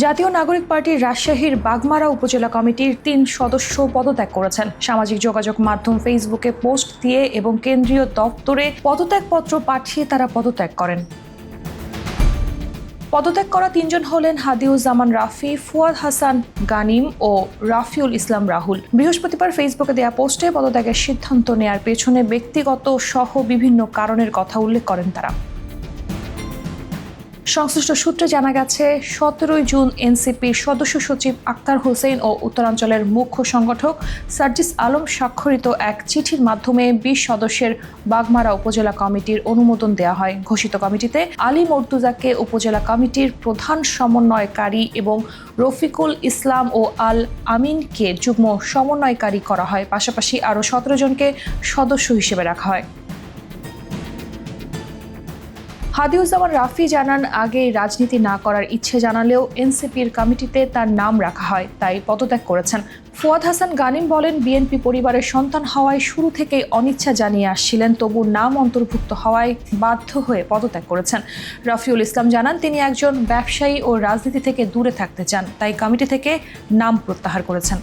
জাতীয় নাগরিক পার্টির রাজশাহীর বাগমারা উপজেলা কমিটির ৩ সদস্য পদত্যাগ করেছেন। সামাজিক যোগাযোগ মাধ্যম ফেসবুকে পোস্ট দিয়ে এবং কেন্দ্রীয় দপ্তরে পদত্যাগপত্র পাঠিয়ে তারা পদত্যাগ করেন। পদত্যাগ করা ৩ জন হলেন হাদিউজ্জামান রাফি, ফুয়াদ হাসান গানিম ও রাফিউল ইসলাম রাহুল। বৃহস্পতিবার ফেসবুকে দেয়া পোস্টে পদত্যাগের সিদ্ধান্ত নেয়ার পেছনে ব্যক্তিগত সহ বিভিন্ন কারণের কথা উল্লেখ করেন তারা। সংশ্লিষ্ট সূত্রে জানা গেছে, ১৭ জুন এনসিপির সদস্য সচিব আক্তার হোসেন ও উত্তরাঞ্চলের মুখ্য সংগঠক সার্জিস আলম স্বাক্ষরিত এক চিঠির মাধ্যমে ২০ সদস্যের বাগমারা উপজেলা কমিটির অনুমোদন দেওয়া হয়। ঘোষিত কমিটিতে আলী মর্তুজাকে উপজেলা কমিটির প্রধান সমন্বয়কারী এবং রফিকুল ইসলাম ও আল আমিনকে যুগ্ম সমন্বয়কারী করা হয়। পাশাপাশি আরও ১৭ জনকে সদস্য হিসেবে রাখা হয়। হাদিউজ্জামান রাফি জানান, আগে রাজনীতি না করার ইচ্ছে জানালেও এনসিপির কমিটিতে তার নাম রাখা হয়, তাই পদত্যাগ করেছেন। ফুয়াদ হাসান গানিম বলেন, বিএনপি পরিবারের সন্তান হওয়ায় শুরু থেকেই অনিচ্ছা জানিয়ে আসছিলেন, তবু নাম অন্তর্ভুক্ত হওয়ায় বাধ্য হয়ে পদত্যাগ করেছেন। রাফিউল ইসলাম জানান, তিনি একজন ব্যবসায়ী ও রাজনীতি থেকে দূরে থাকতে চান, তাই কমিটি থেকে নাম প্রত্যাহার করেছেন।